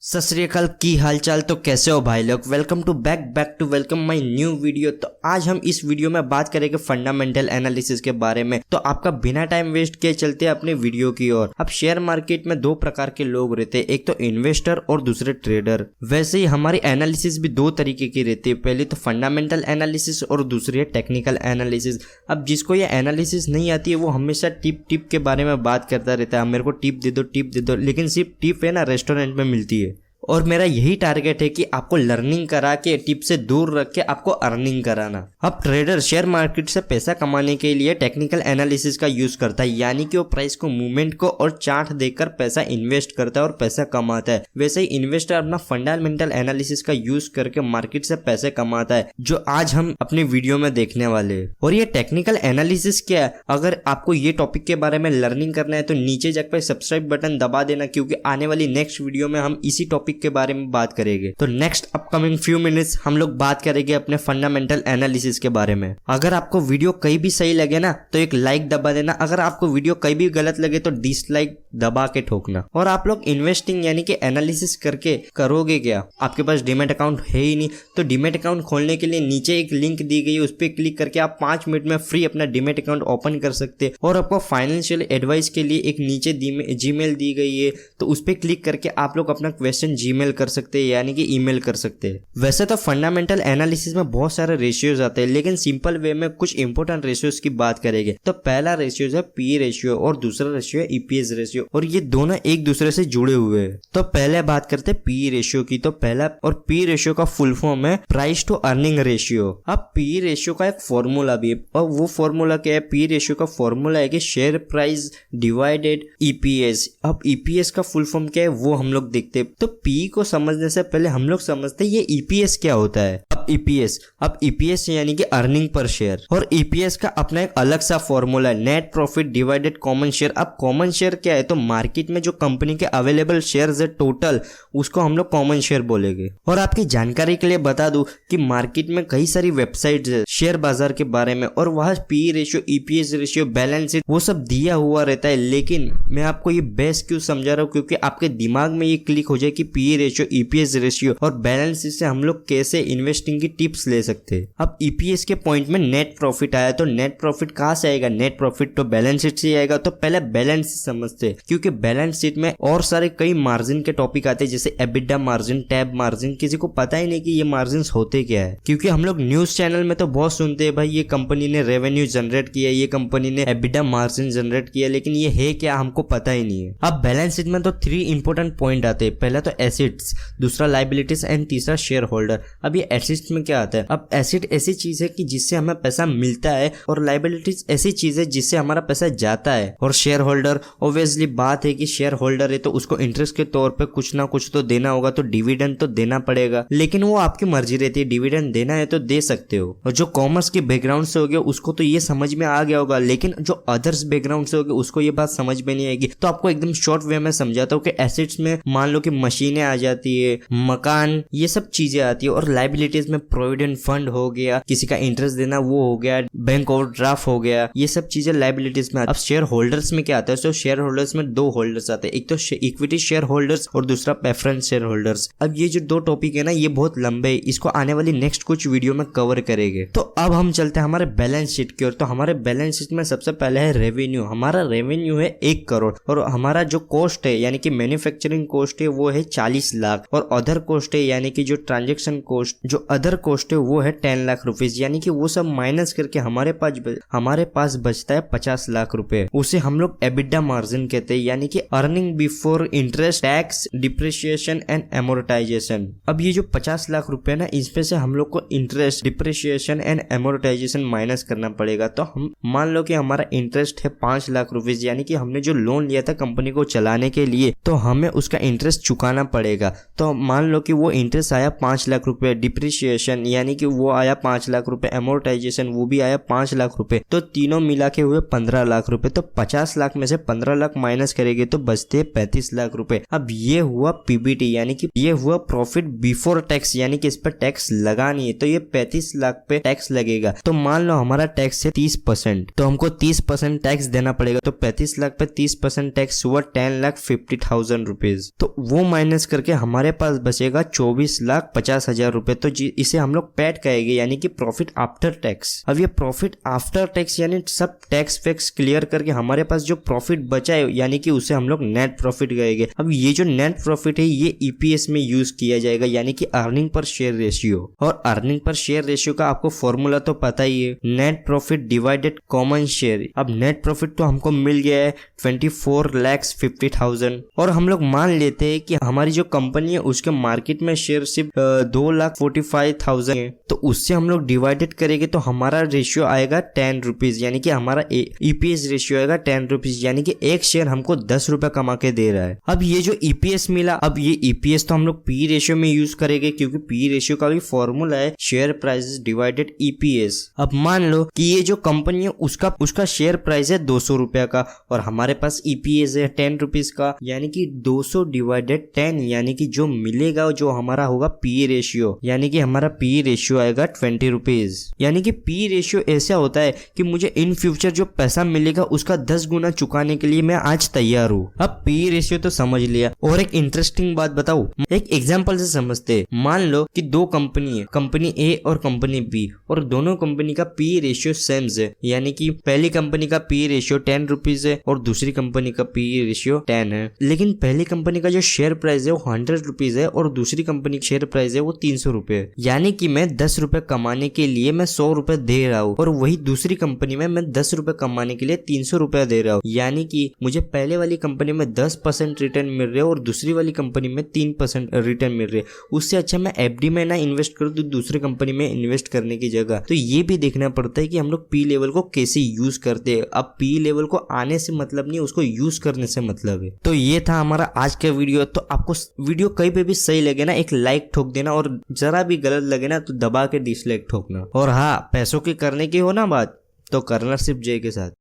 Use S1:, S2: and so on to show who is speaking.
S1: सत श्री अकाल, की हालचाल। तो कैसे हो भाई लोग? Welcome to back to welcome my new video. तो आज हम इस वीडियो में बात करेंगे फंडामेंटल एनालिसिस के बारे में। तो आपका बिना टाइम वेस्ट किए चलते हैं अपने वीडियो की ओर। अब शेयर मार्केट में दो प्रकार के लोग रहते हैं, एक तो इन्वेस्टर और दूसरे ट्रेडर। वैसे ही हमारी एनालिसिस भी दो तरीके की रहती है, पहले तो फंडामेंटल एनालिसिस और दूसरी है टेक्निकल एनालिसिस। अब जिसको ये एनालिसिस नहीं आती है वो हमेशा टिप के बारे में बात करता रहता है, मेरे को टिप दे दो, लेकिन सिर्फ टिप है ना रेस्टोरेंट में मिलती है। और मेरा यही टारगेट है कि आपको लर्निंग करा के टिप से दूर रख के आपको अर्निंग कराना। अब ट्रेडर शेयर मार्केट से पैसा कमाने के लिए टेक्निकल एनालिसिस का यूज करता है, यानी कि वो प्राइस को मूवमेंट को और चार्ट देखकर पैसा इन्वेस्ट करता है और पैसा कमाता है। वैसे ही इन्वेस्टर अपना फंडामेंटल एनालिसिस का यूज करके मार्केट से पैसे कमाता है, जो आज हम अपने वीडियो में देखने वाले हैं। और ये टेक्निकल एनालिसिस क्या है? अगर आपको ये टॉपिक के बारे में लर्निंग करना है तो नीचे जाकर सब्सक्राइब बटन दबा देना, क्योंकि आने वाली नेक्स्ट वीडियो में हम इसी टॉपिक के बारे में बात करेंगे। तो नेक्स्ट अपकमिंग फ्यू मिनट्स हम लोग बात करेंगे अपने फंडामेंटल एनालिसिस के बारे में। अगर आपको वीडियो कहीं भी सही लगे ना तो एक लाइक दबा देना, अगर आपको वीडियो कहीं भी गलत लगे तो डिसलाइक दबा के ठोकना। और आप लोग इन्वेस्टिंग यानी कि एनालिसिस करके करोगे क्या? आपके पास डीमैट अकाउंट है ही नहीं, तो डीमैट अकाउंट खोलने के लिए नीचे एक लिंक दी गई है, उस पर क्लिक करके आप 5 मिनट में फ्री अपना डीमैट अकाउंट ओपन कर सकते हैं। और आपको फाइनेंशियल एडवाइस के लिए एक नीचे जीमेल दी गई है, तो उस पर क्लिक करके आप लोग अपना क्वेश्चन जीमेल कर सकते हैं, यानी कि ईमेल कर सकते हैं। वैसे तो फंडामेंटल एनालिसिस में बहुत सारे रेशियोज आते हैं, लेकिन सिंपल वे में कुछ इंपॉर्टेंट रेशियोज की बात करेंगे। तो पहला रेशियो है पी रेशियो और दूसरा रेशियो है ईपीएस रेशियो, और ये दोनों एक दूसरे से जुड़े हुए हैं। तो पहले बात करते हैं पी रेशियो की। तो पहला और पी रेशियो का फुल फॉर्म है प्राइस टू अर्निंग रेशियो। अब पी रेशियो का एक फॉर्मूला भी है, और वो फॉर्मूला क्या है? पी रेशियो का फॉर्मूला है कि शेयर प्राइस डिवाइडेड ईपीएस। अब ईपीएस का फुल फॉर्म क्या है वो हम लोग देखते हैं। तो पी को समझने से पहले हम लोग समझते हैं ये ईपीएस क्या होता है। अब ईपीएस यानी कि अर्निंग पर शेयर, और ईपीएस का अपना एक अलग सा फॉर्मूला है net profit divided common share. अब कॉमन शेयर क्या है? तो मार्केट में जो कंपनी के अवेलेबल शेयर्स है टोटल, उसको हम लोग कॉमन शेयर बोलेंगे। और आपकी जानकारी के लिए बता दूं कि मार्केट में कई सारी वेबसाइट्स है शेयर बाजार के बारे में, और वहां P ratio, EPS ratio, balance sheet वो सब दिया हुआ रहता है। लेकिन मैं आपको ये बेस क्यों समझा रहा हूँ? क्योंकि आपके दिमाग में ये क्लिक हो जाए कि पी रेशियो, ईपीएस रेशियो और बैलेंस शीट से हम लोग कैसे इन्वेस्टिंग की टिप्स ले सकते हैं। अब ईपीएस के पॉइंट में नेट प्रॉफिट आया, तो नेट प्रॉफिट कहां से आएगा? नेट प्रॉफिट तो बैलेंस शीट से आएगा। तो पहले बैलेंस शीट समझते हैं, क्योंकि बैलेंस शीट में और सारे कई मार्जिन के टॉपिक आते हैं, जैसे एबिटा मार्जिन, टैब मार्जिन। किसी को पता ही नहीं कि ये मार्जिन होते क्या है, क्योंकि हम लोग न्यूज चैनल में तो बहुत सुनते हैं भाई ये कंपनी ने रेवेन्यू जनरेट किया, ये कंपनी ने एबिटा मार्जिन जनरेट किया, लेकिन ये है क्या हमको पता ही नहीं है। अब बैलेंस शीट में तो 3 इंपोर्टेंट पॉइंट आते हैं। पहला तो एसेट्स, दूसरा लायबिलिटीज एंड तीसरा शेयर होल्डर। अब ये एसेट्स में क्या आता है? अब एसेट ऐसी चीज है कि जिससे हमें पैसा मिलता है, और लायबिलिटीज ऐसी चीज है जिससे हमारा पैसा जाता है। और शेयर होल्डर ऑब्वियसली बात है कि शेयर होल्डर है तो उसको इंटरेस्ट के तौर पे कुछ ना कुछ तो देना होगा, तो डिविडेंड तो देना पड़ेगा, लेकिन वो आपकी मर्जी रहती है। डिविडेंड देना है तो दे सकते हो। और जो कॉमर्स के बैकग्राउंड से हो गया उसको तो ये समझ में आ गया होगा, लेकिन जो अदर्स बैकग्राउंड से हो गया उसको ये बात समझ में नहीं आएगी। तो आपको एकदम शॉर्ट वे में समझाता हूँ कि एसेट्स में मान लो कि मशीनें आ जाती है, मकान, ये सब चीजें आती है। और लायबिलिटीज में प्रोविडेंट फंड हो गया, किसी का इंटरेस्ट देना वो हो गया, बैंक ओवरड्राफ्ट हो गया, ये सब चीजें लायबिलिटीज में। अब शेयर होल्डर्स में क्या आता है? तो शेयर होल्डर्स में 2 होल्डर्स आते हैं, एक तो इक्विटी शेयर होल्डर्स और दूसरा प्रेफरेंस शेयर होल्डर्स। अब ये जो 2 टॉपिक है ना ये बहुत लंबे है, इसको आने वाली नेक्स्ट कुछ वीडियो में कवर करेंगे। तो अब हम चलते हैं हमारे बैलेंस शीट की ओर। तो हमारे बैलेंस शीट में सबसे पहले है रेवेन्यू। हमारा रेवेन्यू है 1 करोड़, और हमारा जो कॉस्ट है यानी कि मैन्युफैक्चरिंग कॉस्ट है वो है 40 लाख, और अदर कॉस्ट है यानी कि जो ट्रांजेक्शन कॉस्ट, जो अदर कॉस्ट है वो है 10 लाख रुपीज, यानी कि वो सब माइनस करके हमारे पास बचता है 50 लाख रुपए। उसे हम लोग एबिटा मार्जिन कहते हैं, यानी कि earning before interest, tax, depreciation and amortisation. अब ये जो 50 लाख रुपए ना, इसमें से हम लोग को interest, depreciation and amortisation minus करना पड़ेगा। तो हम मान लो कि हमारा इंटरेस्ट है 5 लाख रुपीज, यानी कि हमने जो लोन लिया था कंपनी को चलाने के लिए, तो हमें उसका इंटरेस्ट चुकाना पड़ेगा। तो मान लो कि वो इंटरेस्ट आया 5 लाख रुपए, डिप्रिसिएशन यानी कि वो आया 5 लाख रुपए, एमोर्टाइजेशन वो भी आया 5 लाख रुपए, तो तीनों मिला के हुए 15 लाख रुपए। तो 50 लाख में से 15 लाख माइनस करेंगे तो बचते 35 लाख रुपए। अब ये हुआ पीबीटी, यानी कि ये हुआ प्रॉफिट बिफोर टैक्स, यानी कि इस पर टैक्स लगा नहीं है, तो ये 35 लाख पे टैक्स लगेगा। तो मान लो हमारा टैक्स है 30%, तो हमको 30% टैक्स देना पड़ेगा। तो 35 लाख पे 30% टैक्स हुआ 10,50,000 रुपीज। तो वो माइनस माइनस करके हमारे पास बचेगा 24,50,000 रुपए। तो इसे हम लोग पैट कहेंगे, यानी कि प्रॉफिट आफ्टर टैक्स। अब ये प्रॉफिट आफ्टर टैक्स यानी सब टैक्स वैक्स क्लियर करके हमारे पास जो प्रॉफिट बचा है, यानी कि उसे हम लोग नेट प्रॉफिट कहेंगे। अब ये जो नेट प्रॉफिट है ये ईपीएस में यूज किया जाएगा, यानी कि अर्निंग पर शेयर रेशियो। और अर्निंग पर शेयर रेशियो का आपको फॉर्मूला तो पता ही है, net profit divided common share. अब नेट प्रॉफिट तो हमको मिल गया है 24,50,000 और हम लोग मान लेते हैं कि हमारी जो कंपनी है उसके मार्केट में शेयर सिर्फ 2,45,000 है, तो उससे हम लोग डिवाइडेड करेंगे तो हमारा रेशियो आएगा 10 रुपीज, यानी कि हमारा ईपीएस रेशियो आएगा 10 रुपीज, यानी कि एक शेयर हमको 10 रुपए कमा के दे रहा है। अब ये जो ईपीएस मिला, अब ये ईपीएस तो हम लोग पी रेशियो में यूज करेंगे, क्योंकि पी रेशियो का भी फॉर्मूला है शेयर प्राइस डिवाइडेड ईपीएस। अब मान लो कि ये जो कंपनी है उसका शेयर प्राइस है 200 रुपया का और हमारे पास ईपीएस है 10 रुपीज का, यानी कि 200 डिवाइडेड 10, यानी कि जो मिलेगा जो हमारा होगा पी रेशियो, यानी कि हमारा पी रेशियो आएगा 20 रुपीज। यानी कि पी रेशियो ऐसा होता है कि मुझे इन फ्यूचर जो पैसा मिलेगा उसका 10 गुना चुकाने के लिए मैं आज तैयार हूँ। अब पी रेशियो तो समझ लिया, और एक इंटरेस्टिंग बात बताऊं, एक एग्जांपल से समझते हैं। मान लो कि दो कंपनी है, कंपनी ए और कंपनी बी, और दोनों कंपनी का पी रेशियो सेम है, यानी कि पहली कंपनी का पी रेशियो 10 रुपीज है और दूसरी कंपनी का पी रेशियो 10 है। लेकिन पहली कंपनी का जो शेयर प्राइस है वो 100 रुपीज है और दूसरी कंपनी का शेयर प्राइस है वो 300 रुपए है। यानी कि मैं 10 रुपए कमाने के लिए मैं 100 रुपए दे रहा हूँ और वही दूसरी कंपनी में मैं 10 रुपए कमाने के लिए 300 रुपया दे रहा हूँ। यानी कि मुझे पहले वाली कंपनी में 10% रिटर्न मिल रहे और दूसरी वाली कंपनी में 3% रिटर्न मिल रहे। उससे अच्छा मैं एफडी में ना इन्वेस्ट करूँ तो दूसरी कंपनी में इन्वेस्ट करने की जगह। तो ये भी देखना पड़ता है कि हम लोग पी लेवल को कैसे यूज करते हैं। अब पी लेवल को आने से मतलब नहीं, उसको यूज करने से मतलब है। तो ये था हमारा आज का वीडियो। तो आपको वीडियो कहीं पे भी सही लगे ना एक लाइक ठोक देना, और जरा भी गलत लगे ना तो दबा के डिसलाइक ठोकना। और हाँ, पैसों की करने की हो ना बात तो करना सिर्फ जय के साथ।